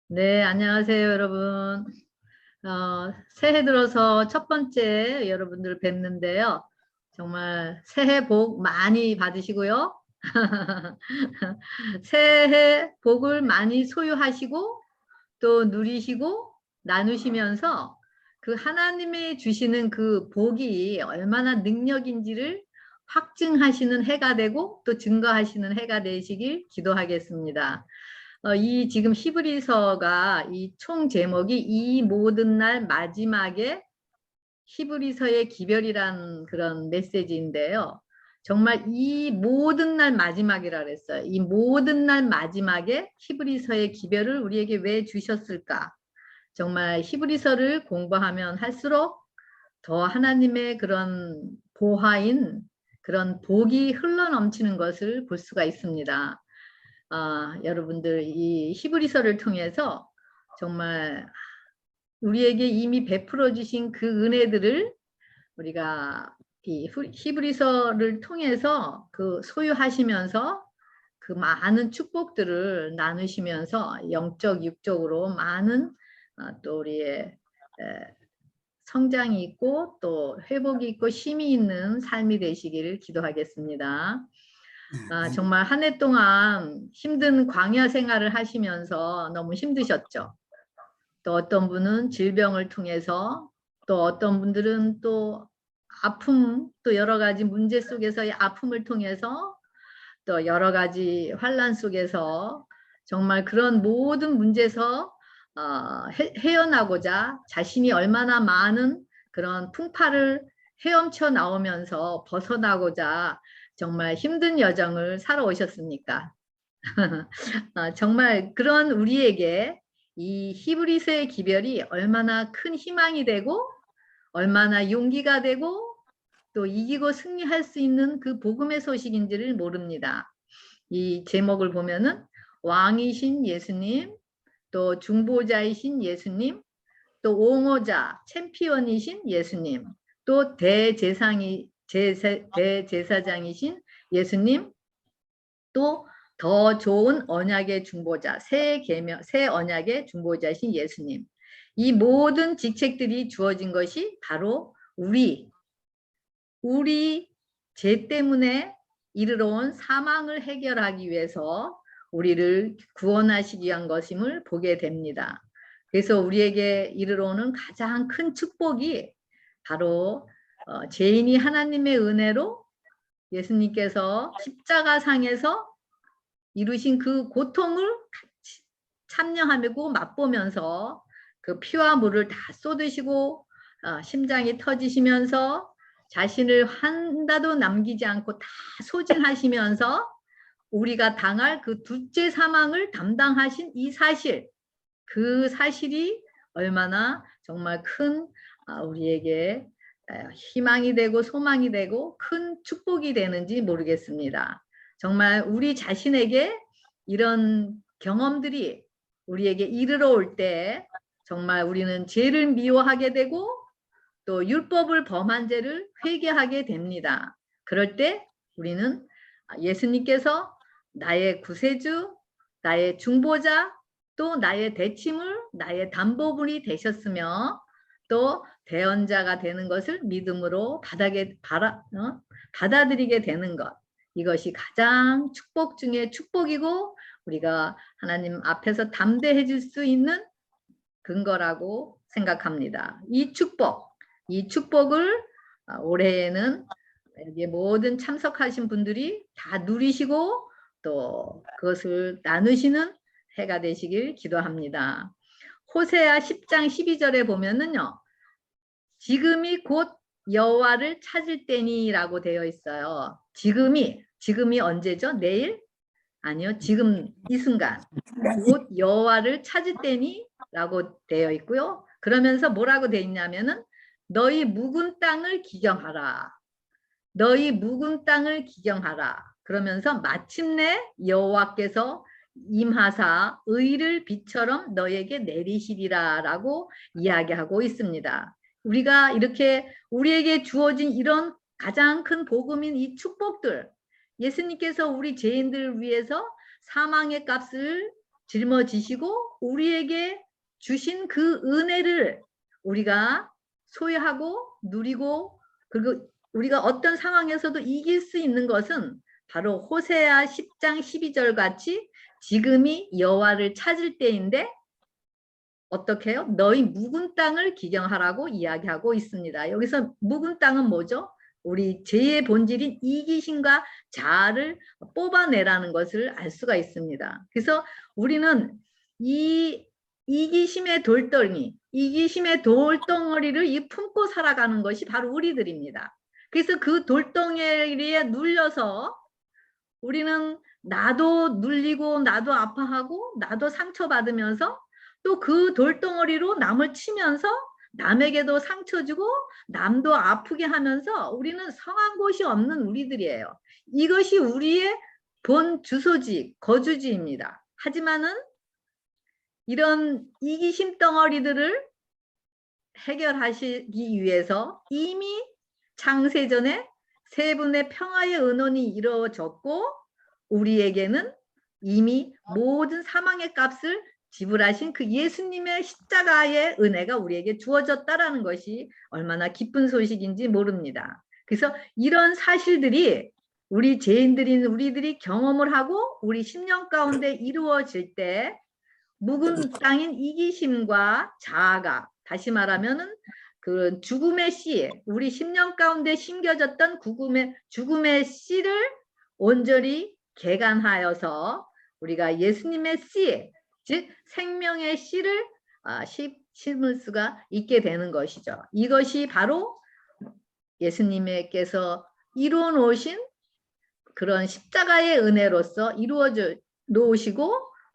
네, 안녕하세요, 여러분. 새해 들어서 첫 번째 여러분들 뵙는데요. 정말 새해 복 많이 받으시고요. 새해 복을 많이 소유하시고 또 누리시고 나누시면서 그 하나님이 주시는 그 복이 얼마나 능력인지를 확증하시는 해가 되고 또 증거하시는 해가 되시길 기도하겠습니다. 이 지금 히브리서가 이 총 제목이 이 모든 날 마지막에 히브리서의 기별이란 그런 메시지인데요. 정말 이 모든 날 마지막이라 그랬어요. 이 모든 날 마지막에 히브리서의 기별을 우리에게 왜 주셨을까? 정말 히브리서를 공부하면 할수록 더 하나님의 그런 보화인 그런 복이 흘러넘치는 것을 볼 수가 있습니다. 여러분들 이 히브리서를 통해서 정말 우리에게 이미 베풀어 주신 그 은혜들을 우리가 이 히브리서를 통해서 그 소유하시면서 그 많은 축복들을 나누시면서 영적 육적으로 많은 또 우리의 성장이 있고 또 회복이 있고 쉼이 있는 삶이 되시기를 기도하겠습니다. 정말 한 해 동안 힘든 광야 생활을 하시면서 너무 힘드셨죠. 또 어떤 분은 질병을 통해서 또 어떤 분들은 또 아픔 또 여러 가지 문제 속에서의 아픔을 통해서 또 여러 가지 환난 속에서 정말 그런 모든 문제에서 헤어나고자 자신이 얼마나 많은 그런 풍파를 헤엄쳐 나오면서 벗어나고자 정말 힘든 여정을 살아오셨습니까? 정말 그런 우리에게 이 히브리서의 기별이 얼마나 큰 희망이 되고 얼마나 용기가 되고 또 이기고 승리할 수 있는 그 복음의 소식인지를 모릅니다. 이 제목을 보면은 왕이신 예수님, 또 중보자이신 예수님, 또 옹호자, 챔피언이신 예수님, 또 대제사장이신 예수님, 또 더 좋은 언약의 중보자, 새 언약의 중보자이신 예수님. 이 모든 직책들이 주어진 것이 바로 우리 죄 때문에 이르러 온 사망을 해결하기 위해서 우리를 구원하시기 위한 것임을 보게 됩니다. 그래서 우리에게 이르러 오는 가장 큰 축복이 바로 죄인이 하나님의 은혜로 예수님께서 십자가상에서 이루신 그 고통을 같이 참여하고 맛보면서 그 피와 물을 다 쏟으시고 심장이 터지시면서 자신을 한다도 남기지 않고 다 소진하시면서 우리가 당할 그 둘째 사망을 담당하신 이 사실, 그 사실이 얼마나 정말 큰 우리에게 희망이 되고 소망이 되고 큰 축복이 되는지 모르겠습니다. 정말 우리 자신에게 이런 경험들이 우리에게 이르러 올 때 정말 우리는 죄를 미워하게 되고 또 율법을 범한 죄를 회개하게 됩니다. 그럴 때 우리는 예수님께서 나의 구세주, 나의 중보자, 또 나의 대치물, 나의 담보물이 되셨으며 또 대언자가 되는 것을 믿음으로 받아들이게 되는 것. 이것이 가장 축복 중에 축복이고 우리가 하나님 앞에서 담대해 줄 수 있는 근거라고 생각합니다. 이 축복을 올해에는 여기 모든 참석하신 분들이 다 누리시고 또 그것을 나누시는 해가 되시길 기도합니다. 호세아 10장 12절에 보면은요. 지금이 곧 여호와를 찾을 때니라고 되어 있어요. 지금이 언제죠? 내일? 아니요. 지금 이 순간. 곧 여호와를 찾을 때니라고 되어 있고요. 그러면서 뭐라고 되어 있냐면은 너희 묵은 땅을 기경하라. 너희 묵은 땅을 기경하라. 그러면서 마침내 여호와께서 임하사 의를 비처럼 너에게 내리시리라 라고 이야기하고 있습니다. 우리가 이렇게 우리에게 주어진 이런 가장 큰 복음인 이 축복들, 예수님께서 우리 죄인들을 위해서 사망의 값을 짊어지시고 우리에게 주신 그 은혜를 우리가 소유하고 누리고, 그리고 우리가 어떤 상황에서도 이길 수 있는 것은 바로 호세아 10장 12절 같이 지금이 여호와를 찾을 때인데 어떻게 해요? 너희 묵은 땅을 기경하라고 이야기하고 있습니다. 여기서 묵은 땅은 뭐죠? 우리 죄의 본질인 이기심과 자아를 뽑아내라는 것을 알 수가 있습니다. 그래서 우리는 이 이기심의 돌덩어리를 품고 살아가는 것이 바로 우리들입니다. 그래서 그 돌덩어리에 눌려서 우리는 나도 눌리고 나도 아파하고 나도 상처받으면서 또 그 돌덩어리로 남을 치면서 남에게도 상처 주고 남도 아프게 하면서 우리는 성한 곳이 없는 우리들이에요. 이것이 우리의 본 주소지, 거주지입니다. 하지만은 이런 이기심 덩어리들을 해결하시기 위해서 이미 창세전에 세 분의 평화의 은원이 이루어졌고 우리에게는 이미 모든 사망의 값을 지불하신 그 예수님의 십자가의 은혜가 우리에게 주어졌다라는 것이 얼마나 기쁜 소식인지 모릅니다. 그래서 이런 사실들이 우리 죄인들인 우리들이 경험을 하고 우리 심령 가운데 이루어질 때 묵은 땅인 이기심과 자아가, 다시 말하면은 그 죽음의 씨, 우리 심령 가운데 심겨졌던 죽음의 씨를 온전히 개간하여서 우리가 예수님의 씨, 즉 생명의 씨를 심을 수가 있게 되는 것이죠. 이것이 바로 예수님께서 이루어 놓으신 그런 십자가의 은혜로서 이루어져 놓으시고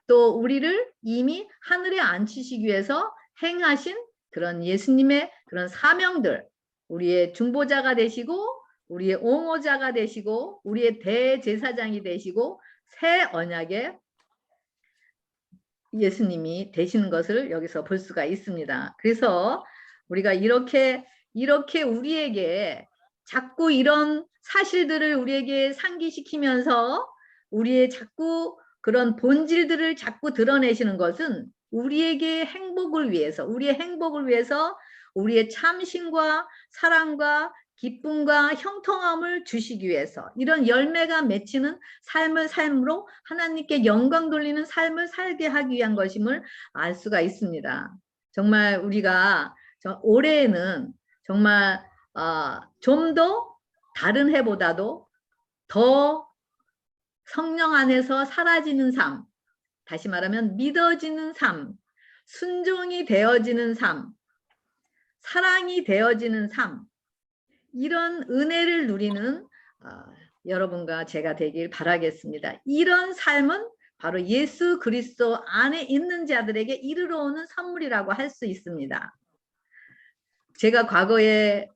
또 우리를 이미 하늘에 앉히시기 위해서 행하신 그런 예수님의 그런 사명들, 우리의 중보자가 되시고 우리의 옹호자가 되시고 우리의 대제사장이 되시고 새 언약의 예수님이 되시는 것을 여기서 볼 수가 있습니다. 그래서 우리가 이렇게 우리에게 자꾸 이런 사실들을 우리에게 상기시키면서 우리의 자꾸 그런 본질들을 자꾸 드러내시는 것은 우리에게 행복을 위해서, 우리의 행복을 위해서 우리의 참심과 사랑과 기쁨과 형통함을 주시기 위해서 이런 열매가 맺히는 삶으로 하나님께 영광 돌리는 삶을 살게 하기 위한 것임을 알 수가 있습니다. 정말 우리가 올해에는 정말 좀 더 다른 해보다도 더 성령 안에서 사라지는 삶, 다시 말하면 믿어지는 삶, 순종이 되어지는 삶, 사랑이 되어지는 삶, 이런 은혜를 누리는 여러분과 제가 되길 바라겠습니다. 이런 삶은 바로 예수 그리스도 안에 있는 자들에게 이르러 오는 선물이라고 할 수 있습니다. 제가 과거에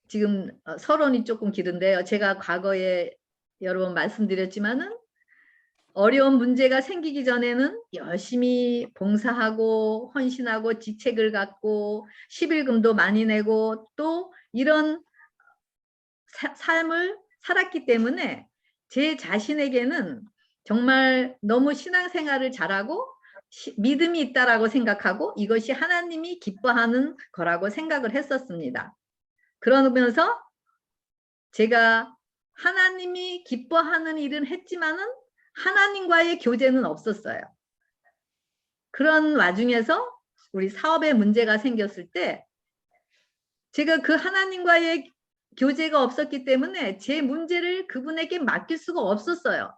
지금 서론이 조금 길은데요. 제가 과거에 여러 번 말씀드렸지만은 어려운 문제가 생기기 전에는 열심히 봉사하고 헌신하고 직책을 갖고 11금도 많이 내고 또 이런 삶을 살았기 때문에 제 자신에게는 정말 너무 신앙생활을 잘하고 믿음이 있다라고 생각하고 이것이 하나님이 기뻐하는 거라고 생각을 했었습니다. 그러면서 제가 하나님이 기뻐하는 일은 했지만은 하나님과의 교제는 없었어요. 그런 와중에서 우리 사업에 문제가 생겼을 때 제가 그 하나님과의 교제가 없었기 때문에 제 문제를 그분에게 맡길 수가 없었어요.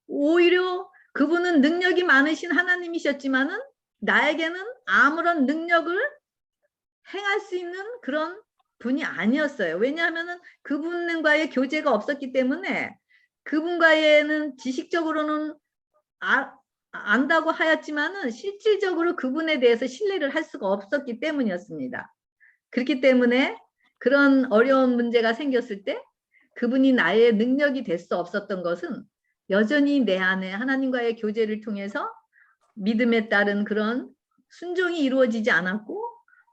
오히려 그분은 능력이 많으신 하나님이셨지만은 나에게는 아무런 능력을 행할 수 있는 그런 분이 아니었어요. 왜냐하면은 그분과의 교제가 없었기 때문에 그분과의는 지식적으로는 안다고 하였지만은 실질적으로 그분에 대해서 신뢰를 할 수가 없었기 때문이었습니다. 그렇기 때문에 그런 어려운 문제가 생겼을 때 그분이 나의 능력이 될 수 없었던 것은 여전히 내 안에 하나님과의 교제를 통해서 믿음에 따른 그런 순종이 이루어지지 않았고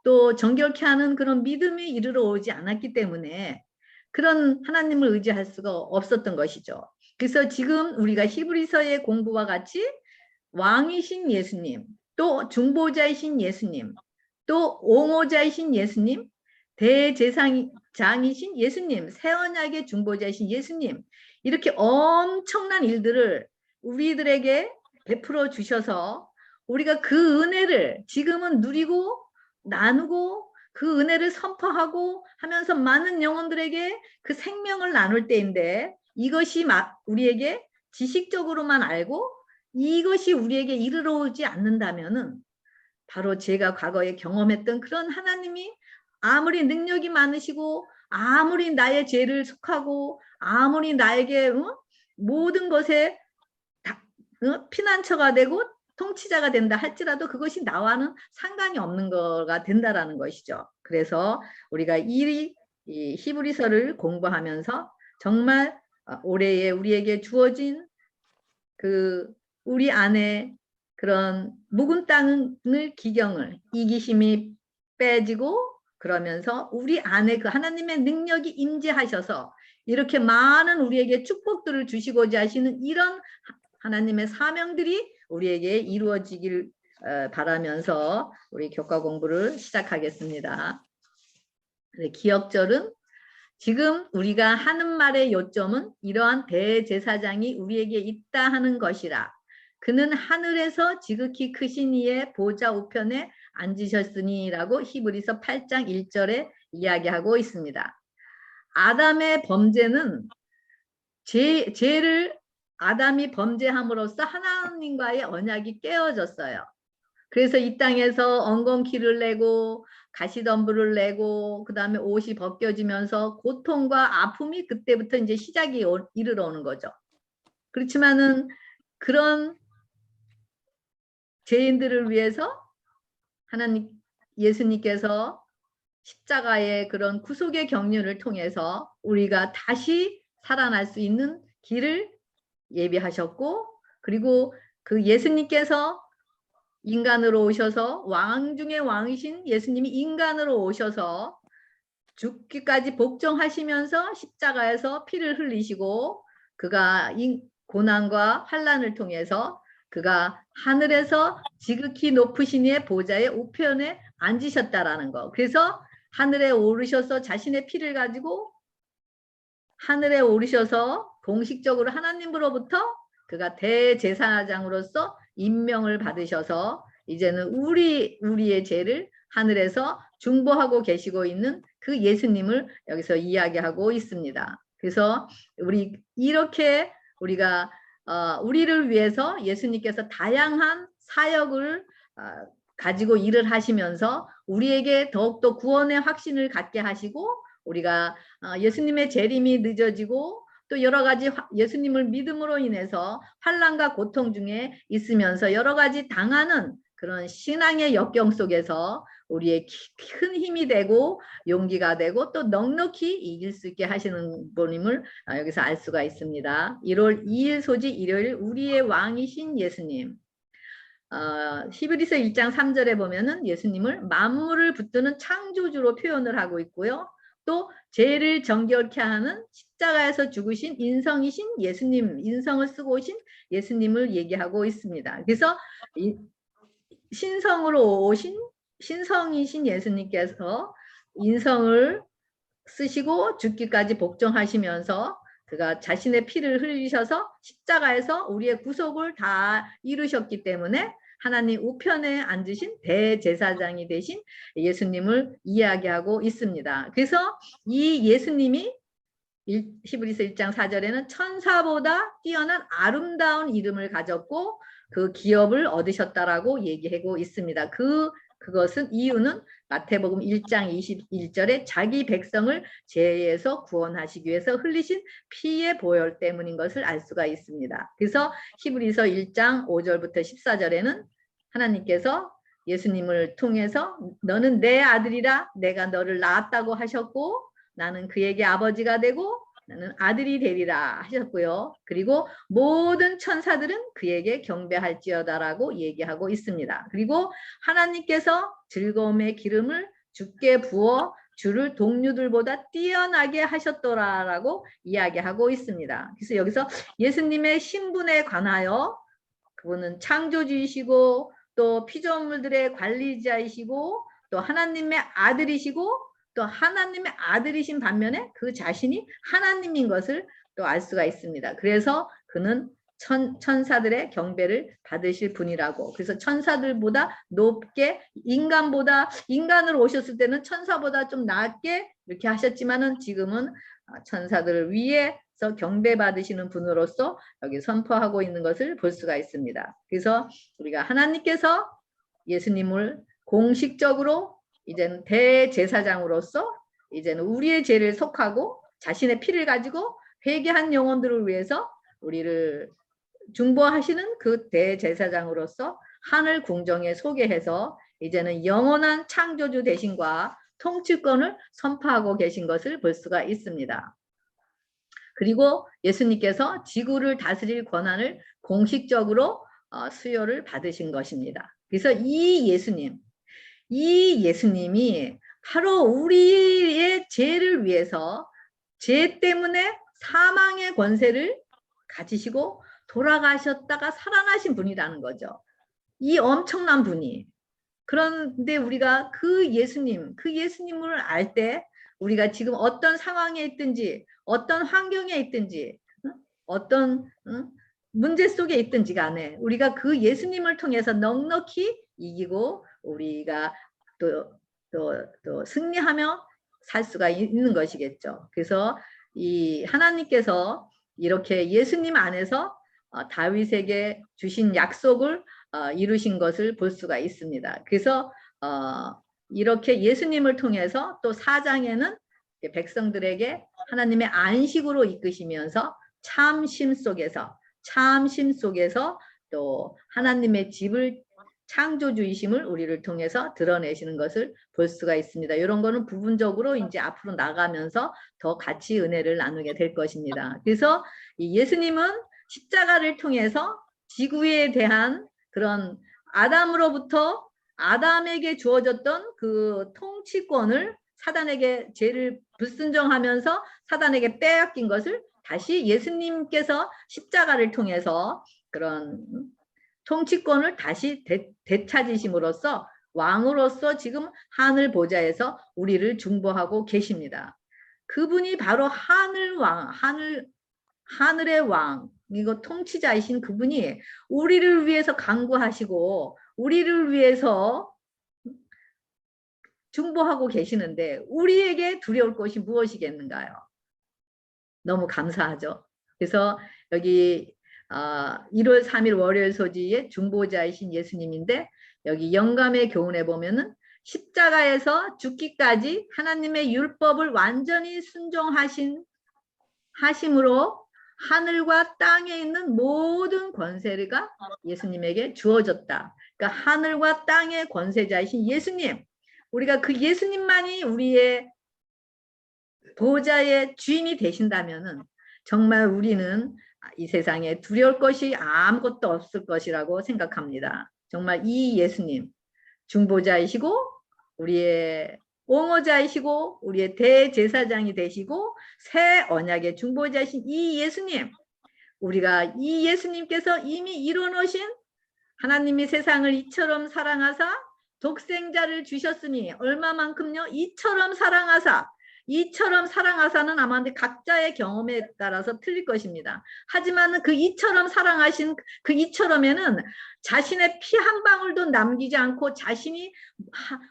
또 정결케 하는 그런 믿음이 이르러 오지 않았기 때문에 그런 하나님을 의지할 수가 없었던 것이죠. 그래서 지금 우리가 히브리서의 공부와 같이 왕이신 예수님, 또 중보자이신 예수님, 또 옹호자이신 예수님, 대제사장이신 예수님, 새언약의 중보자이신 예수님, 이렇게 엄청난 일들을 우리들에게 베풀어 주셔서 우리가 그 은혜를 지금은 누리고 나누고 그 은혜를 선포하고 하면서 많은 영혼들에게 그 생명을 나눌 때인데, 이것이 우리에게 지식적으로만 알고 이것이 우리에게 이르러 오지 않는다면은 바로 제가 과거에 경험했던 그런 하나님이 아무리 능력이 많으시고 아무리 나의 죄를 속하고 아무리 나에게 모든 것에 피난처가 되고 통치자가 된다 할지라도 그것이 나와는 상관이 없는 거가 된다라는 것이죠. 그래서 우리가 이 히브리서를 공부하면서 정말 올해에 우리에게 주어진 그 우리 안에 그런 묵은 땅을 기경을 이기심이 빼지고, 그러면서 우리 안에 그 하나님의 능력이 임재하셔서 이렇게 많은 우리에게 축복들을 주시고자 하시는 이런 하나님의 사명들이 우리에게 이루어지길 바라면서 우리 교과 공부를 시작하겠습니다. 기억절은 지금 우리가 하는 말의 요점은 이러한 대제사장이 우리에게 있다 하는 것이라. 그는 하늘에서 지극히 크신 이의 보좌 우편에 앉으셨으니라고 히브리서 8장 1절에 이야기하고 있습니다. 아담의 범죄는 죄를 아담이 범죄함으로써 하나님과의 언약이 깨어졌어요. 그래서 이 땅에서 엉겅퀴를 내고 가시덤불을 내고 그 다음에 옷이 벗겨지면서 고통과 아픔이 그때부터 이제 시작이 이르러 오는 거죠. 그렇지만은 그런 죄인들을 위해서 하나님 예수님께서 십자가의 그런 구속의 경륜을 통해서 우리가 다시 살아날 수 있는 길을 예비하셨고, 그리고 그 예수님께서 인간으로 오셔서 왕 중의 왕이신 예수님이 인간으로 오셔서 죽기까지 복종하시면서 십자가에서 피를 흘리시고 그가 고난과 환난을 통해서 그가 하늘에서 지극히 높으신 이의 보좌의 우편에 앉으셨다라는 거. 그래서 하늘에 오르셔서 자신의 피를 가지고 하늘에 오르셔서 공식적으로 하나님으로부터 그가 대제사장으로서 임명을 받으셔서 이제는 우리의 죄를 하늘에서 중보하고 계시고 있는 그 예수님을 여기서 이야기하고 있습니다. 그래서 이렇게 우리가 우리를 위해서 예수님께서 다양한 사역을 가지고 일을 하시면서 우리에게 더욱더 구원의 확신을 갖게 하시고, 우리가 예수님의 재림이 늦어지고 또 여러 가지 예수님을 믿음으로 인해서 환난과 고통 중에 있으면서 여러 가지 당하는 그런 신앙의 역경 속에서 우리의 큰 힘이 되고 용기가 되고 또 넉넉히 이길 수 있게 하시는 분임을 여기서 알 수가 있습니다. 1월 2일 소지 일요일 우리의 왕이신 예수님. 히브리서 1장 3절에 보면은 예수님을 만물을 붙드는 창조주로 표현을 하고 있고요. 또 죄를 정결케 하는 십자가에서 죽으신 인성이신 예수님, 인성을 쓰고 오신 예수님을 얘기하고 있습니다. 그래서 신성으로 오신 신성이신 예수님께서 인성을 쓰시고 죽기까지 복종하시면서 그가 자신의 피를 흘리셔서 십자가에서 우리의 구속을 다 이루셨기 때문에 하나님 우편에 앉으신 대제사장이 되신 예수님을 이야기하고 있습니다. 그래서 이 예수님이 히브리서 1장 4절에는 천사보다 뛰어난 아름다운 이름을 가졌고 그 기업을 얻으셨다라고 얘기하고 있습니다. 그것은 이유는 마태복음 1장 21절에 자기 백성을 죄에서 구원하시기 위해서 흘리신 피의 보혈 때문인 것을 알 수가 있습니다. 그래서 히브리서 1장 5절부터 14절에는 하나님께서 예수님을 통해서 너는 내 아들이라 내가 너를 낳았다고 하셨고 나는 그에게 아버지가 되고 나는 아들이 되리라 하셨고요. 그리고 모든 천사들은 그에게 경배할지어다라고 얘기하고 있습니다. 그리고 하나님께서 즐거움의 기름을 주께 부어 주를 동료들보다 뛰어나게 하셨더라라고 이야기하고 있습니다. 그래서 여기서 예수님의 신분에 관하여 그분은 창조주이시고 또 피조물들의 관리자이시고 또 하나님의 아들이시고 또 하나님의 아들이신 반면에 그 자신이 하나님인 것을 또 알 수가 있습니다. 그래서 그는 천사들의 경배를 받으실 분이라고. 그래서 천사들보다 높게 인간으로 오셨을 때는 천사보다 좀 낮게 이렇게 하셨지만은 지금은 천사들을 위해서 경배받으시는 분으로서 여기 선포하고 있는 것을 볼 수가 있습니다. 그래서 우리가 하나님께서 예수님을 공식적으로 이제는 대제사장으로서 이제는 우리의 죄를 속하고 자신의 피를 가지고 회개한 영혼들을 위해서 우리를 중보하시는 그 대제사장으로서 하늘 궁정에 소개해서 이제는 영원한 창조주 대신과 통치권을 선포하고 계신 것을 볼 수가 있습니다. 그리고 예수님께서 지구를 다스릴 권한을 공식적으로 수여를 받으신 것입니다. 그래서 이 예수님이 바로 우리의 죄를 위해서 죄 때문에 사망의 권세를 가지시고 돌아가셨다가 살아나신 분이라는 거죠. 이 엄청난 분이. 그런데 우리가 그 예수님을 알 때 우리가 지금 어떤 상황에 있든지 어떤 환경에 있든지 어떤 문제 속에 있든지 간에 우리가 그 예수님을 통해서 넉넉히 이기고 우리가 또 승리하며 살 수가 있는 것이겠죠. 그래서 이 하나님께서 이렇게 예수님 안에서 다윗에게 주신 약속을 이루신 것을 볼 수가 있습니다. 그래서 이렇게 예수님을 통해서 또 4장에는 백성들에게 하나님의 안식으로 이끄시면서 참심 속에서 또 하나님의 집을 창조주이심을 우리를 통해서 드러내시는 것을 볼 수가 있습니다. 이런 거는 부분적으로 이제 앞으로 나가면서 더 같이 은혜를 나누게 될 것입니다. 그래서 이 예수님은 십자가를 통해서 지구에 대한 그런 아담에게 주어졌던 그 통치권을 사단에게 죄를 불순종하면서 사단에게 빼앗긴 것을 다시 예수님께서 십자가를 통해서 그런 통치권을 다시 되찾으심으로써 왕으로서 지금 하늘 보좌에서 우리를 중보하고 계십니다. 그분이 바로 하늘의 왕, 이거 통치자이신 그분이 우리를 위해서 간구하시고 우리를 위해서 중보하고 계시는데 우리에게 두려울 것이 무엇이겠는가요? 너무 감사하죠. 그래서 여기 1월 3일 월요일 소지의 중보자이신 예수님인데 여기 영감의 교훈에 보면은 십자가에서 죽기까지 하나님의 율법을 완전히 하심으로 하늘과 땅에 있는 모든 권세가 예수님에게 주어졌다. 그러니까 하늘과 땅의 권세자이신 예수님, 우리가 그 예수님만이 우리의 보좌의 주인이 되신다면은 정말 우리는 이 세상에 두려울 것이 아무것도 없을 것이라고 생각합니다. 정말 이 예수님, 중보자이시고 우리의 옹호자이시고 우리의 대제사장이 되시고 새 언약의 중보자이신 이 예수님, 우리가 이 예수님께서 이미 이뤄놓으신 하나님이 세상을 이처럼 사랑하사 독생자를 주셨으니 얼마만큼요? 이처럼 사랑하사는 아마 각자의 경험에 따라서 틀릴 것입니다. 하지만 그 이처럼 사랑하신 그 이처럼에는 자신의 피 한 방울도 남기지 않고 자신이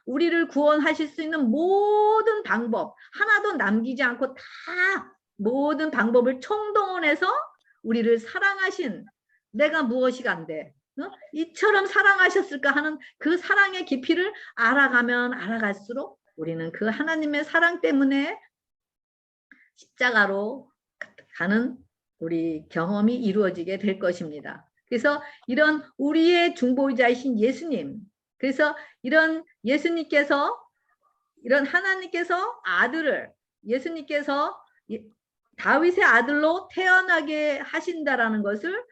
우리를 구원하실 수 있는 모든 방법 하나도 남기지 않고 다 모든 방법을 총동원해서 우리를 사랑하신 내가 무엇이 간데 이처럼 사랑하셨을까 하는 그 사랑의 깊이를 알아가면 알아갈수록 우리는 그 하나님의 사랑 때문에 십자가로 가는 우리 경험이 이루어지게 될 것입니다. 그래서 이런 우리의 중보자이신 예수님, 그래서 이런 예수님께서 이런 하나님께서 예수님께서 다윗의 아들로 태어나게 하신다라는 것을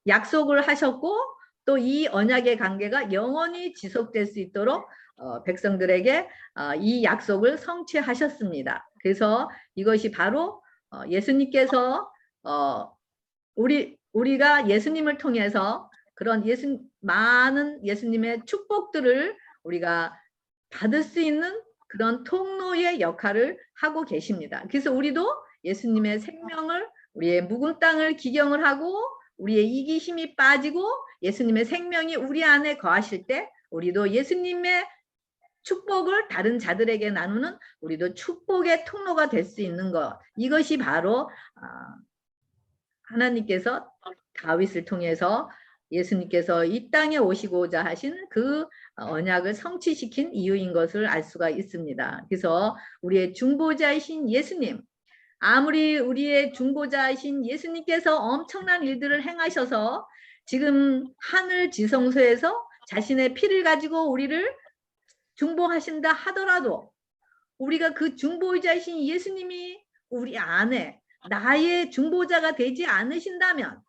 약속을 하셨고 또 이 언약의 관계가 영원히 지속될 수 있도록 백성들에게 이 약속을 성취하셨습니다. 그래서 이것이 바로 예수님께서 우리가 예수님을 통해서 그런 많은 예수님의 축복들을 우리가 받을 수 있는 그런 통로의 역할을 하고 계십니다. 그래서 우리도 예수님의 생명을, 우리의 묵은 땅을 기경을 하고 우리의 이기심이 빠지고 예수님의 생명이 우리 안에 거하실 때 우리도 예수님의 축복을 다른 자들에게 나누는 우리도 축복의 통로가 될 수 있는 것. 이것이 바로 하나님께서 다윗을 통해서 예수님께서 이 땅에 오시고자 하신 그 언약을 성취시킨 이유인 것을 알 수가 있습니다. 그래서 우리의 중보자이신 예수님, 아무리 우리의 중보자이신 예수님께서 엄청난 일들을 행하셔서 지금 하늘 지성소에서 자신의 피를 가지고 우리를 중보하신다 하더라도 우리가 그 중보자이신 예수님이 우리 안에 나의 중보자가 되지 않으신다면,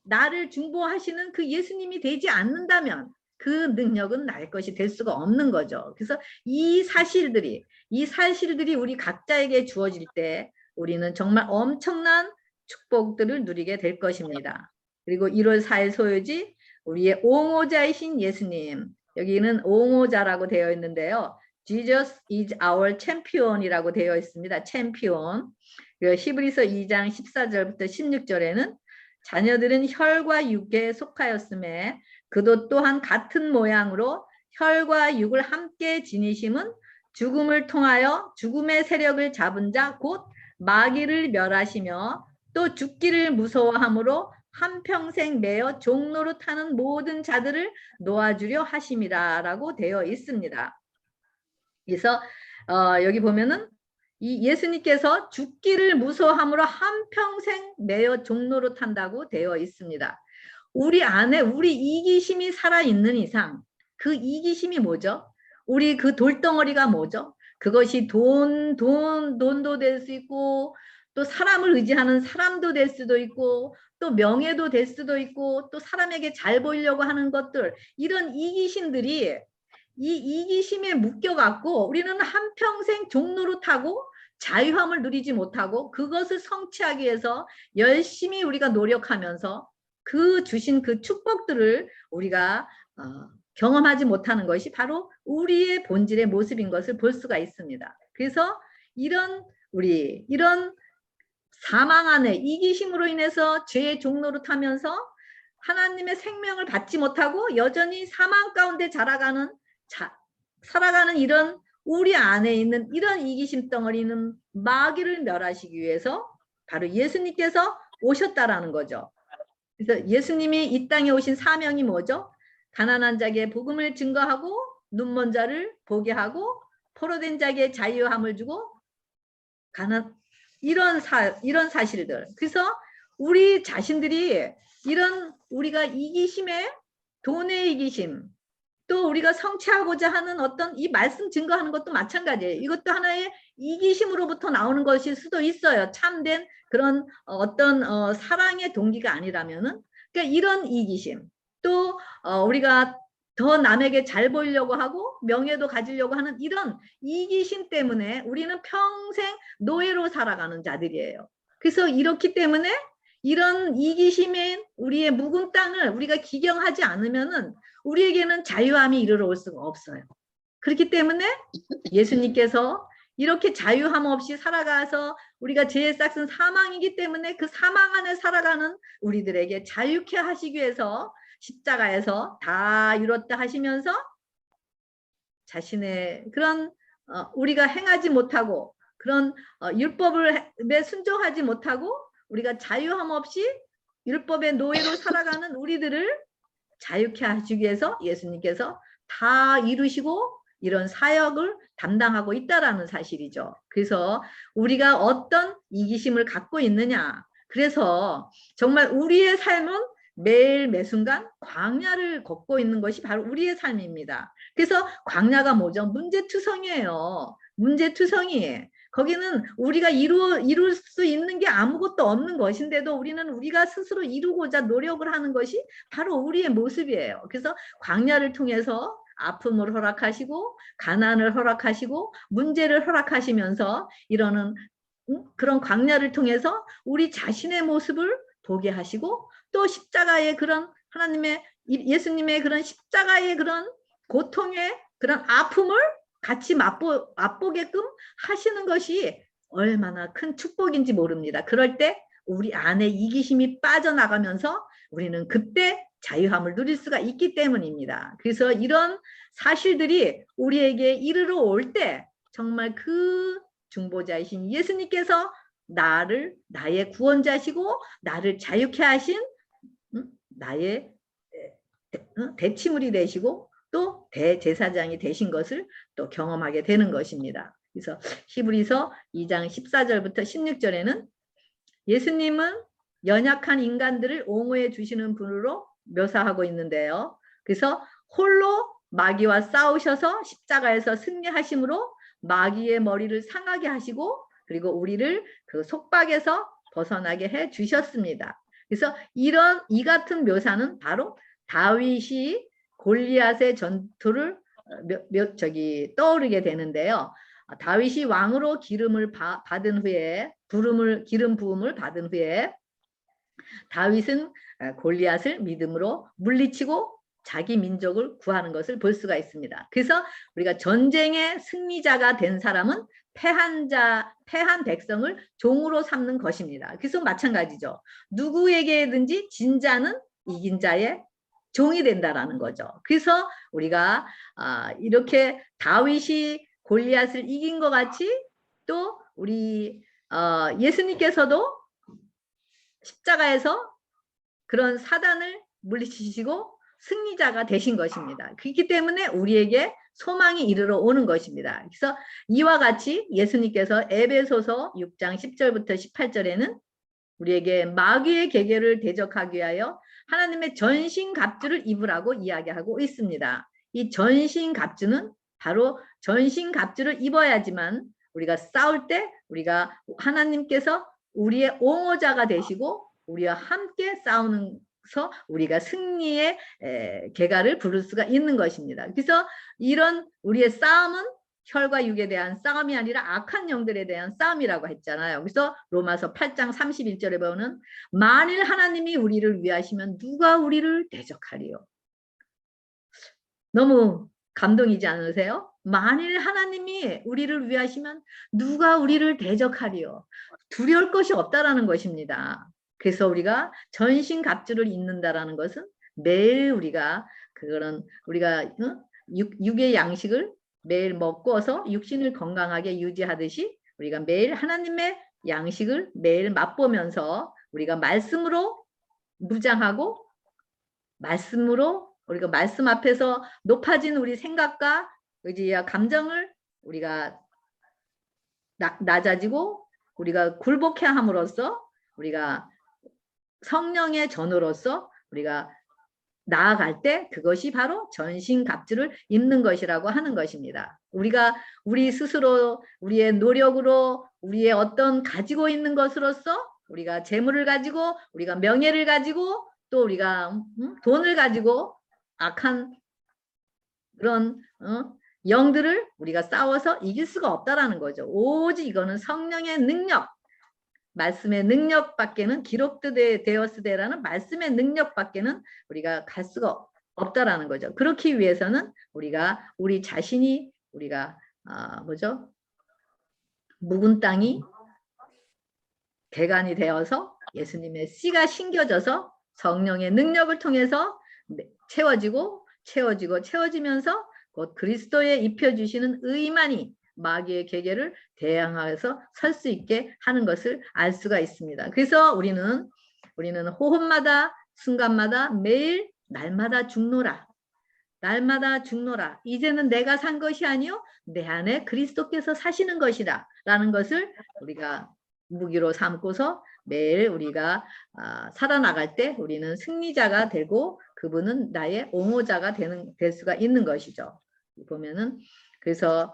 나를 중보하시는 그 예수님이 되지 않는다면 그 능력은 나의 것이 될 수가 없는 거죠. 그래서 이 사실들이 우리 각자에게 주어질 때 우리는 정말 엄청난 축복들을 누리게 될 것입니다. 그리고 1월 4일 소요지 우리의 옹호자이신 예수님, 여기는 옹호자라고 되어 있는데요. Jesus is our champion이라고 되어 있습니다. 챔피언. 히브리서 2장 14절부터 16절에는 자녀들은 혈과 육에 속하였음에 그도 또한 같은 모양으로 혈과 육을 함께 지니심은 죽음을 통하여 죽음의 세력을 잡은 자 곧 마귀를 멸하시며 또 죽기를 무서워함으로 한평생 매어 종로로 타는 모든 자들을 놓아주려 하심이라 라고 되어 있습니다. 그래서 여기 보면은 이 예수님께서 죽기를 무서워함으로 한평생 매어 종로로 탄다고 되어 있습니다. 우리 안에 우리 이기심이 살아있는 이상 그 이기심이 뭐죠? 우리 그 돌덩어리가 뭐죠? 그것이 돈도 될 수 있고 또 사람을 의지하는 사람도 될 수도 있고 또 명예도 될 수도 있고 또 사람에게 잘 보이려고 하는 것들, 이런 이기심들이 이 이기심에 묶여갖고 우리는 한평생 종로로 타고 자유함을 누리지 못하고 그것을 성취하기 위해서 열심히 우리가 노력하면서 그 주신 그 축복들을 우리가 경험하지 못하는 것이 바로 우리의 본질의 모습인 것을 볼 수가 있습니다. 그래서 이런 사망 안에 이기심으로 인해서 죄의 종로로 타면서 하나님의 생명을 받지 못하고 여전히 사망 가운데 살아가는 이런 우리 안에 있는 이런 이기심 덩어리는 마귀를 멸하시기 위해서 바로 예수님께서 오셨다라는 거죠. 그래서 예수님이 이 땅에 오신 사명이 뭐죠? 가난한 자에게 복음을 증거하고 눈먼 자를 보게 하고 포로된 자에게 자유함을 주고 이런 사실들. 그래서 우리 자신들이 이런 우리가 이기심에 돈의 이기심, 또 우리가 성취하고자 하는 어떤 이 말씀 증거하는 것도 마찬가지예요. 이것도 하나의 이기심으로부터 나오는 것일 수도 있어요. 참된 그런 어떤 사랑의 동기가 아니라면은. 그러니까 이런 이기심, 또 우리가 더 남에게 잘 보이려고 하고 명예도 가지려고 하는 이런 이기심 때문에 우리는 평생 노예로 살아가는 자들이에요. 그래서 이렇기 때문에 이런 이기심인 우리의 묵은 땅을 우리가 기경하지 않으면은 우리에게는 자유함이 이르러 올 수가 없어요. 그렇기 때문에 예수님께서 이렇게 자유함 없이 살아가서 우리가 죄의 싹은 사망이기 때문에 그 사망 안에 살아가는 우리들에게 자유케 하시기 위해서 십자가에서 다 이뤘다 하시면서 자신의 그런 우리가 행하지 못하고 그런 율법에 순종하지 못하고 우리가 자유함 없이 율법의 노예로 살아가는 우리들을 자유케 하시기 위해서 예수님께서 다 이루시고 이런 사역을 담당하고 있다라는 사실이죠. 그래서 우리가 어떤 이기심을 갖고 있느냐. 그래서 정말 우리의 삶은 매일 매순간 광야를 걷고 있는 것이 바로 우리의 삶입니다. 그래서 광야가 뭐죠? 문제투성이에요. 문제투성이. 거기는 우리가 이룰 수 있는 게 아무것도 없는 것인데도 우리가 스스로 이루고자 노력을 하는 것이 바로 우리의 모습이에요. 그래서 광야를 통해서 아픔을 허락하시고 가난을 허락하시고 문제를 허락하시면서 이러는 그런 광야를 통해서 우리 자신의 모습을 보게 하시고 또 십자가의 그런 하나님의 예수님의 그런 십자가의 그런 고통의 그런 아픔을 같이 맛보게끔 하시는 것이 얼마나 큰 축복인지 모릅니다. 그럴 때 우리 안에 이기심이 빠져나가면서 우리는 그때 자유함을 누릴 수가 있기 때문입니다. 그래서 이런 사실들이 우리에게 이르러 올 때 정말 그 중보자이신 예수님께서 나의 구원자시고 나를 자유케 하신 나의 대치물이 되시고 또 대제사장이 되신 것을 또 경험하게 되는 것입니다. 그래서 히브리서 2장 14절부터 16절에는 예수님은 연약한 인간들을 옹호해 주시는 분으로 묘사하고 있는데요. 그래서 홀로 마귀와 싸우셔서 십자가에서 승리하심으로 마귀의 머리를 상하게 하시고 그리고 우리를 그 속박에서 벗어나게 해 주셨습니다. 그래서 이 같은 묘사는 바로 다윗이 골리앗의 전투를 떠오르게 되는데요. 다윗이 왕으로 기름을 받은 후에 기름 부음을 받은 후에 다윗은 골리앗을 믿음으로 물리치고 자기 민족을 구하는 것을 볼 수가 있습니다. 그래서 우리가 전쟁의 승리자가 된 사람은 패한 백성을 종으로 삼는 것입니다. 그래서 마찬가지죠. 누구에게든지 진 자는 이긴 자의 종이 된다라는 거죠. 그래서 우리가 이렇게 다윗이 골리앗을 이긴 것 같이 또 우리 예수님께서도 십자가에서 그런 사단을 물리치시고 승리자가 되신 것입니다. 그렇기 때문에 우리에게 소망이 이르러 오는 것입니다. 그래서 이와 같이 예수님께서 에베소서 6장 10절부터 18절에는 우리에게 마귀의 계계를 대적하기 위하여 하나님의 전신갑주를 입으라고 이야기하고 있습니다. 이 전신갑주는 바로 전신갑주를 입어야지만 우리가 싸울 때 우리가 하나님께서 우리의 옹호자가 되시고 우리와 함께 싸우면서 우리가 승리의 계가를 부를 수가 있는 것입니다. 그래서 이런 우리의 싸움은 혈과 육에 대한 싸움이 아니라 악한 영들에 대한 싸움이라고 했잖아요. 그래서 로마서 8장 31절에 보면 만일 하나님이 우리를 위하시면 누가 우리를 대적하리요. 너무 감동이지 않으세요? 만일 하나님이 우리를 위하시면 누가 우리를 대적하리요. 두려울 것이 없다라는 것입니다. 그래서 우리가 전신갑주를 입는다라는 것은 매일 우리가 육의 양식을 매일 먹고서 육신을 건강하게 유지하듯이 우리가 매일 하나님의 양식을 매일 맛보면서 우리가 말씀으로 무장하고 말씀으로 우리가 말씀 앞에서 높아진 우리 생각과 의지와 감정을 우리가 낮아지고 우리가 굴복해 함으로써 우리가 성령의 전우로서 우리가 나아갈 때 그것이 바로 전신갑주를 입는 것이라고 하는 것입니다. 우리가 우리 스스로 우리의 노력으로 우리의 어떤 가지고 있는 것으로서 우리가 재물을 가지고 우리가 명예를 가지고 또 우리가 돈을 가지고 악한 그런 영들을 우리가 싸워서 이길 수가 없다라는 거죠. 오직 이거는 성령의 능력, 말씀의 능력밖에는 기록되었으되라는 말씀의 능력밖에는 우리가 갈 수가 없다라는 거죠. 그렇기 위해서는 우리가 우리 자신이 우리가 묵은 땅이 대간이 되어서 예수님의 씨가 심겨져서 성령의 능력을 통해서 채워지면서 곧 그리스도에 입혀주시는 의만이 마귀의 계계를 대항하여서 설 수 있게 하는 것을 알 수가 있습니다. 그래서 우리는 호흡마다 순간마다 매일 날마다 죽노라. 날마다 죽노라. 이제는 내가 산 것이 아니요 내 안에 그리스도께서 사시는 것이다. 라는 것을 우리가 무기로 삼고서 매일 우리가 살아나갈 때 우리는 승리자가 되고 그분은 나의 옹호자가 될 수가 있는 것이죠. 보면은 그래서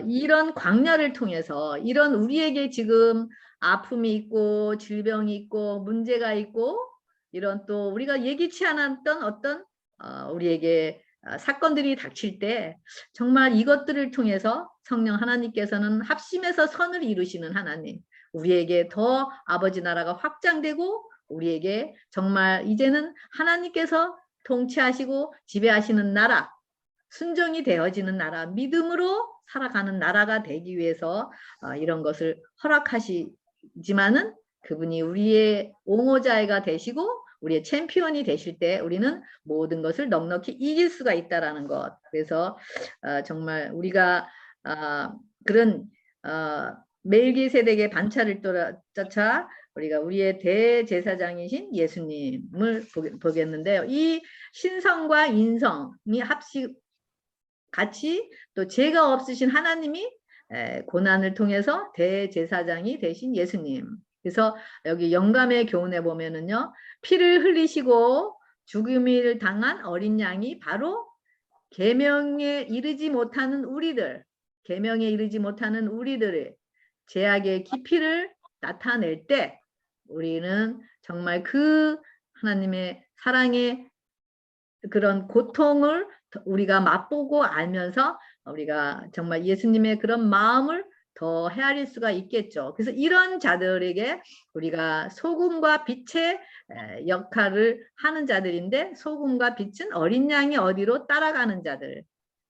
이런 광야를 통해서 이런 우리에게 지금 아픔이 있고 질병이 있고 문제가 있고 이런 또 우리가 예기치 않았던 어떤 우리에게 사건들이 닥칠 때 정말 이것들을 통해서 성령 하나님께서는 합심해서 선을 이루시는 하나님, 우리에게 더 아버지 나라가 확장되고 우리에게 정말 이제는 하나님께서 통치하시고 지배하시는 나라, 순종이 되어지는 나라, 믿음으로 살아가는 나라가 되기 위해서 이런 것을 허락하시지만은 그분이 우리의 옹호자가 되시고 우리의 챔피언이 되실 때 우리는 모든 것을 넉넉히 이길 수가 있다라는 것. 그래서 정말 우리가 그런 멜기세덱의 반차를 쫓아 우리가 우리의 대제사장이신 예수님을 보겠는데요. 이 신성과 인성이 같이 또 죄가 없으신 하나님이 고난을 통해서 대제사장이 되신 예수님. 그래서 여기 영감의 교훈에 보면은요, 피를 흘리시고 죽음을 당한 어린 양이 바로 계명에 이르지 못하는 우리들, 계명에 이르지 못하는 우리들의 죄악의 깊이를 나타낼 때 우리는 정말 그 하나님의 사랑의 그런 고통을 우리가 맛보고 알면서 우리가 정말 예수님의 그런 마음을 더 헤아릴 수가 있겠죠. 그래서 이런 자들에게 우리가 소금과 빛의 역할을 하는 자들인데, 소금과 빛은 어린 양이 어디로 따라가는 자들.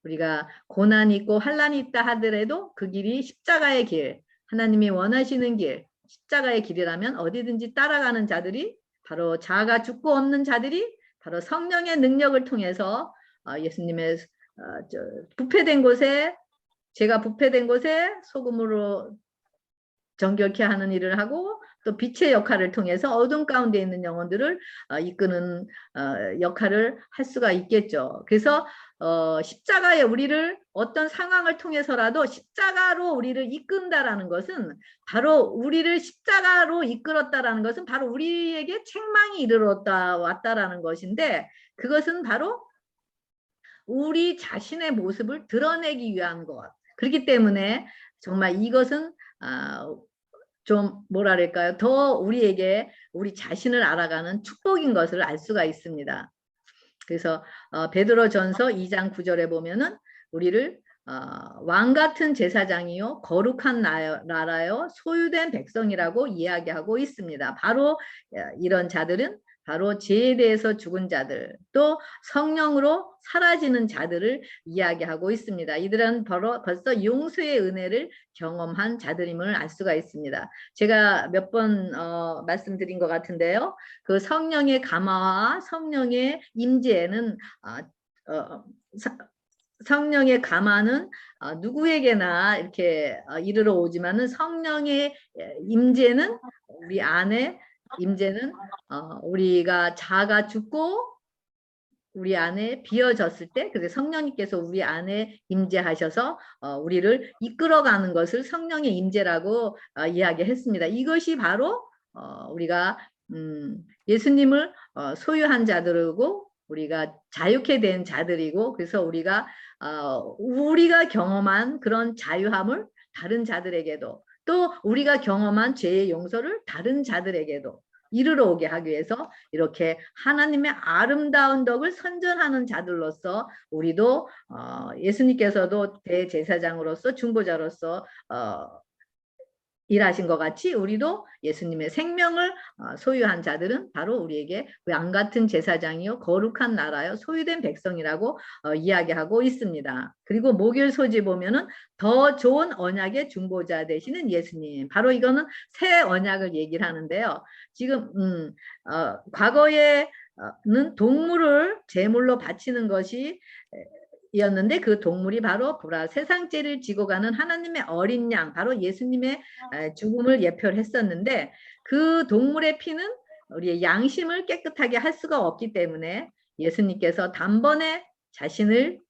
우리가 고난이 있고 환란이 있다 하더라도 그 길이 십자가의 길, 하나님이 원하시는 길, 십자가의 길이라면 어디든지 따라가는 자들이 바로 자아가 죽고 없는 자들이 바로 성령의 능력을 통해서 예수님의 부패된 곳에, 제가 부패된 곳에 소금으로 정결케 하는 일을 하고 또 빛의 역할을 통해서 어둠 가운데 있는 영혼들을 이끄는 역할을 할 수가 있겠죠. 그래서 십자가에 우리를 어떤 상황을 통해서라도 십자가로 우리를 이끈다라는 것은 바로 우리를 십자가로 이끌었다라는 것은 바로 우리에게 책망이 이르렀다 왔다라는 것인데, 그것은 바로 우리 자신의 모습을 드러내기 위한 것. 그렇기 때문에 정말 이것은 좀 뭐랄까요, 더 우리에게 우리 자신을 알아가는 축복인 것을 알 수가 있습니다. 그래서 베드로전서 2장 9절에 보면은 우리를 왕 같은 제사장이요 거룩한 나라요 소유된 백성이라고 이야기하고 있습니다. 바로 이런 자들은 바로 죄에 대해서 죽은 자들, 또 성령으로 사라지는 자들을 이야기하고 있습니다. 이들은 벌써 용서의 은혜를 경험한 자들임을 알 수가 있습니다. 제가 몇 번 말씀드린 것 같은데요. 그 성령의 감화와 성령의 임재는 성령의 감화는 누구에게나 이렇게 이르러 오지만은 성령의 임재는 우리 안에 임재는 우리가 자아가 죽고 우리 안에 비어졌을 때, 그래서 성령님께서 우리 안에 임재하셔서 우리를 이끌어가는 것을 성령의 임재라고 이야기했습니다. 이것이 바로 우리가 예수님을 소유한 자들이고 우리가 자유케 된 자들이고, 그래서 우리가 경험한 그런 자유함을 다른 자들에게도, 또 우리가 경험한 죄의 용서를 다른 자들에게도 이르러 오게 하기 위해서 이렇게 하나님의 아름다운 덕을 선전하는 자들로서 우리도 예수님께서도 대제사장으로서 중보자로서 일하신 것 같이 우리도 예수님의 생명을 소유한 자들은 바로 우리에게 왕 같은 제사장이요 거룩한 나라요 소유된 백성이라고 이야기하고 있습니다. 그리고 목요일 소지 보면은 더 좋은 언약의 중보자 되시는 예수님, 바로 이거는 새 언약을 얘기를 하는데요. 지금 과거에는 동물을 제물로 바치는 것이 이었는데, 그 동물이 바로 세상 죄를 지고 가는 하나님의 어린 양, 바로 예수님의 죽음을 예표를 했었는데, 그 동물의 피는 우리의 양심을 깨끗하게 할 수가 없기 때문에 예수님께서 단번에 자신을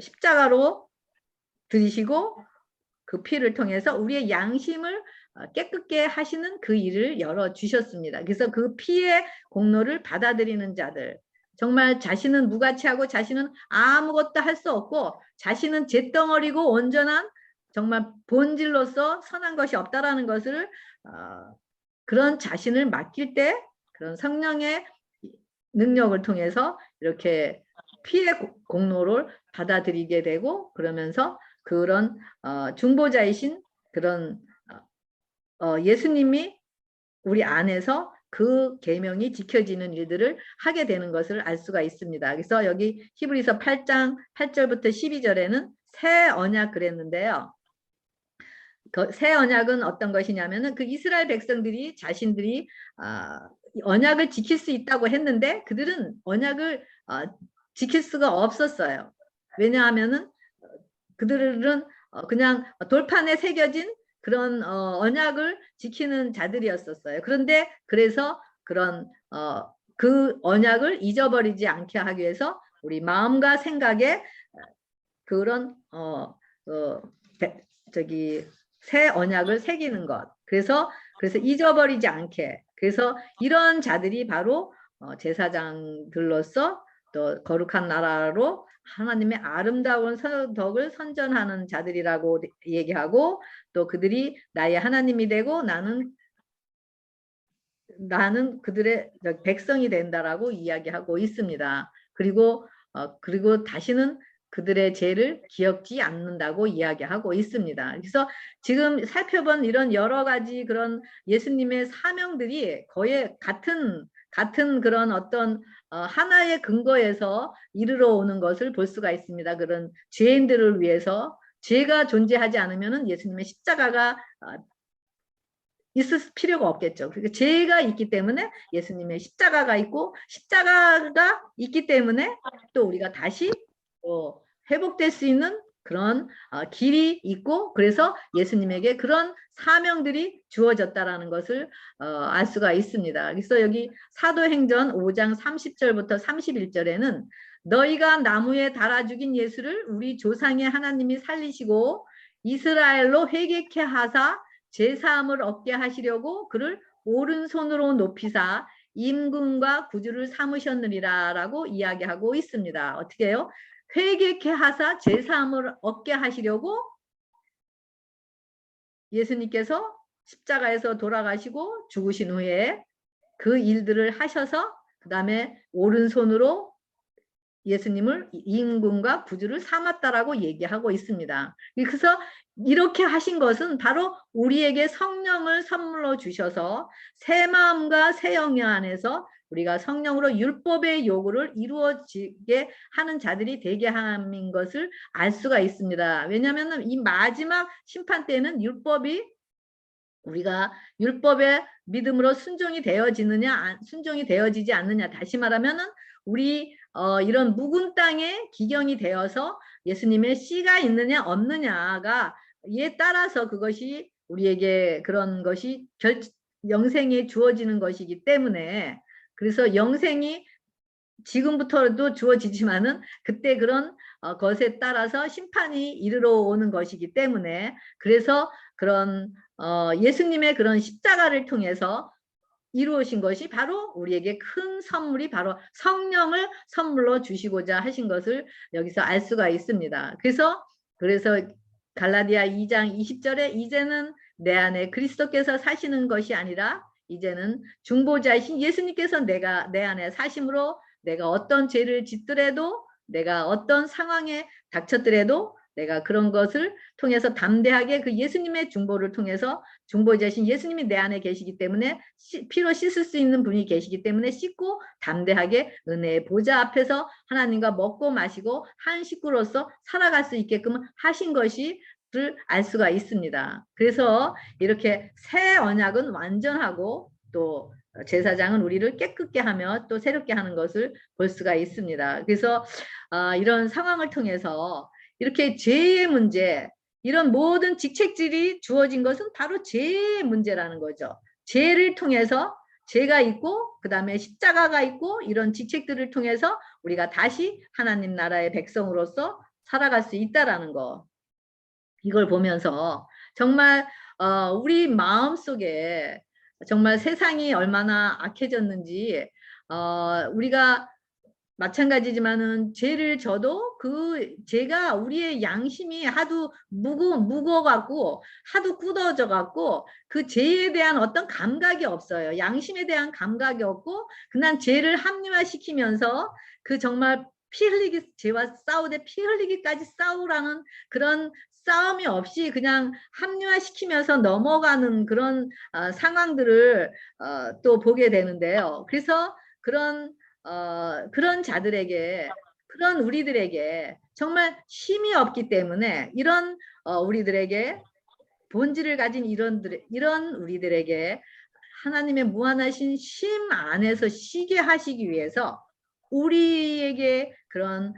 십자가로 들이시고 그 피를 통해서 우리의 양심을 깨끗게 하시는 그 일을 열어주셨습니다. 그래서 그 피의 공로를 받아들이는 자들, 정말 자신은 무가치하고 자신은 아무것도 할 수 없고 자신은 잿덩어리고 온전한 정말 본질로서 선한 것이 없다라는 것을 그런 자신을 맡길 때 그런 성령의 능력을 통해서 이렇게 피의 공로를 받아들이게 되고, 그러면서 그런 중보자이신 그런 예수님이 우리 안에서 그 계명이 지켜지는 일들을 하게 되는 것을 알 수가 있습니다. 그래서 여기 히브리서 8장 8절부터 12절에는 새 언약 그랬는데요. 그 새 언약은 어떤 것이냐면은 그 이스라엘 백성들이 자신들이 언약을 지킬 수 있다고 했는데 그들은 언약을 지킬 수가 없었어요. 왜냐하면은 그들은 그냥 돌판에 새겨진 그런 언약을 지키는 자들이었었어요. 그런데 그래서 그런 그 언약을 잊어버리지 않게 하기 위해서 우리 마음과 생각에 그런 저기 새 언약을 새기는 것. 그래서 잊어버리지 않게. 그래서 이런 자들이 바로 제사장들로서 또 거룩한 나라로 하나님의 아름다운 덕을 선전하는 자들이라고 얘기하고 또 그들이 나의 하나님이 되고 나는 그들의 백성이 된다라고 이야기하고 있습니다. 그리고 다시는 그들의 죄를 기억지 않는다고 이야기하고 있습니다. 그래서 지금 살펴본 이런 여러 가지 그런 예수님의 사명들이 거의 같은 그런 어떤 하나의 근거에서 이르러 오는 것을 볼 수가 있습니다. 그런 죄인들을 위해서 죄가 존재하지 않으면은 예수님의 십자가가 있을 필요가 없겠죠. 그러니까 죄가 있기 때문에 예수님의 십자가가 있고 십자가가 있기 때문에 또 우리가 다시 회복될 수 있는 그런 길이 있고 그래서 예수님에게 그런 사명들이 주어졌다라는 것을 알 수가 있습니다. 그래서 여기 사도행전 5장 30절부터 31절에는 너희가 나무에 달아 죽인 예수를 우리 조상의 하나님이 살리시고 이스라엘로 회개케 하사 제사함을 얻게 하시려고 그를 오른손으로 높이사 임금과 구주를 삼으셨느니라 라고 이야기하고 있습니다. 어떻게 해요? 회개케 하사 제사함을 얻게 하시려고 예수님께서 십자가에서 돌아가시고 죽으신 후에 그 일들을 하셔서 그 다음에 오른손으로 예수님을 임금과 구주를 삼았다라고 얘기하고 있습니다. 그래서 이렇게 하신 것은 바로 우리에게 성령을 선물로 주셔서 새 마음과 새 영역 안에서 우리가 성령으로 율법의 요구를 이루어지게 하는 자들이 되게 함인 것을 알 수가 있습니다. 왜냐하면 이 마지막 심판 때는 우리가 율법의 믿음으로 순종이 되어지느냐 순종이 되어지지 않느냐 다시 말하면은 우리 이런 묵은 땅에 기경이 되어서 예수님의 씨가 있느냐 없느냐가 이에 따라서 그것이 우리에게 그런 것이 영생에 주어지는 것이기 때문에 그래서 영생이 지금부터도 주어지지만은 그때 그런 것에 따라서 심판이 이르러 오는 것이기 때문에 그래서 그런 예수님의 그런 십자가를 통해서 이루어진 것이 바로 우리에게 큰 선물이 바로 성령을 선물로 주시고자 하신 것을 여기서 알 수가 있습니다. 그래서 갈라디아 2장 20절에 이제는 내 안에 그리스도께서 사시는 것이 아니라 이제는 중보자이신 예수님께서 내 안에 사심으로 내가 어떤 죄를 짓더라도 내가 어떤 상황에 닥쳤더라도 내가 그런 것을 통해서 담대하게 그 예수님의 중보를 통해서 중보자신 예수님이 내 안에 계시기 때문에 피로 씻을 수 있는 분이 계시기 때문에 씻고 담대하게 은혜의 보좌 앞에서 하나님과 먹고 마시고 한 식구로서 살아갈 수 있게끔 하신 것이 알 수가 있습니다. 그래서 이렇게 새 언약은 완전하고 또 제사장은 우리를 깨끗게 하며 또 새롭게 하는 것을 볼 수가 있습니다. 그래서 이런 상황을 통해서 이렇게 죄의 문제, 이런 모든 직책들이 주어진 것은 바로 죄의 문제라는 거죠. 죄를 통해서 죄가 있고 그 다음에 십자가가 있고 이런 직책들을 통해서 우리가 다시 하나님 나라의 백성으로서 살아갈 수 있다라는 거. 이걸 보면서 정말 우리 마음속에 정말 세상이 얼마나 악해졌는지 우리가 마찬가지지만은 죄를 져도 그 죄가 우리의 양심이 하도 무거워갖고 하도 굳어져갖고 그 죄에 대한 어떤 감각이 없어요. 양심에 대한 감각이 없고 그냥 죄를 합리화시키면서 그 정말 피 흘리기 죄와 싸우되 피 흘리기까지 싸우라는 그런 싸움이 없이 그냥 합리화시키면서 넘어가는 그런 상황들을 또 보게 되는데요. 그래서 그런 자들에게, 그런 우리들에게 정말 힘이 없기 때문에 이런 우리들에게 본질을 가진 이런 우리들에게 하나님의 무한하신 심 안에서 쉬게 하시기 위해서 우리에게 그런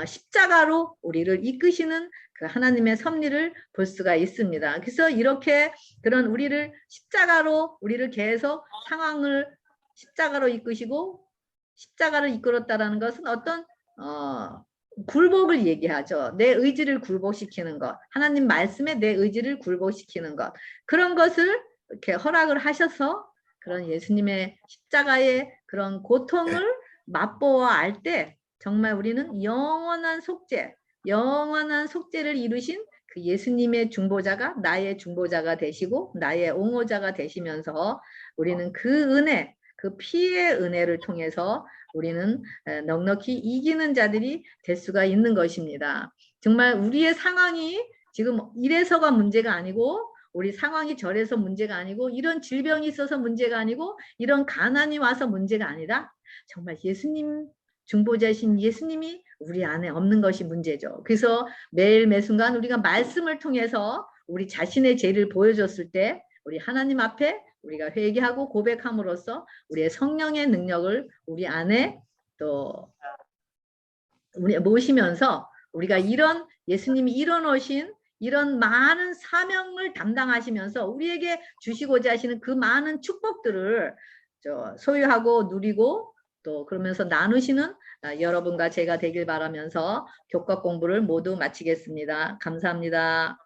십자가로 우리를 이끄시는 그 하나님의 섭리를 볼 수가 있습니다. 그래서 이렇게 그런 우리를 십자가로 우리를 계속 상황을 십자가로 이끄시고 십자가를 이끌었다라는 것은 어떤 굴복을 얘기하죠. 내 의지를 굴복시키는 것, 하나님 말씀에 내 의지를 굴복시키는 것, 그런 것을 이렇게 허락을 하셔서 그런 예수님의 십자가의 그런 고통을 맛보아 알 때 정말 우리는 영원한 속죄를 이루신 그 예수님의 중보자가 나의 중보자가 되시고 나의 옹호자가 되시면서 우리는 그 은혜, 그 피의 은혜를 통해서 우리는 넉넉히 이기는 자들이 될 수가 있는 것입니다. 정말 우리의 상황이 지금 이래서가 문제가 아니고 우리 상황이 저래서 문제가 아니고 이런 질병이 있어서 문제가 아니고 이런 가난이 와서 문제가 아니라 정말 예수님 중보자신 예수님이 우리 안에 없는 것이 문제죠. 그래서 매일 매순간 우리가 말씀을 통해서 우리 자신의 죄를 보여줬을 때 우리 하나님 앞에 우리가 회개하고 고백함으로써 우리의 성령의 능력을 우리 안에 또 우리 모시면서 우리가 이런 예수님이 이뤄놓으신 이런 많은 사명을 담당하시면서 우리에게 주시고자 하시는 그 많은 축복들을 소유하고 누리고 또 그러면서 나누시는 여러분과 제가 되길 바라면서 교과 공부를 모두 마치겠습니다. 감사합니다.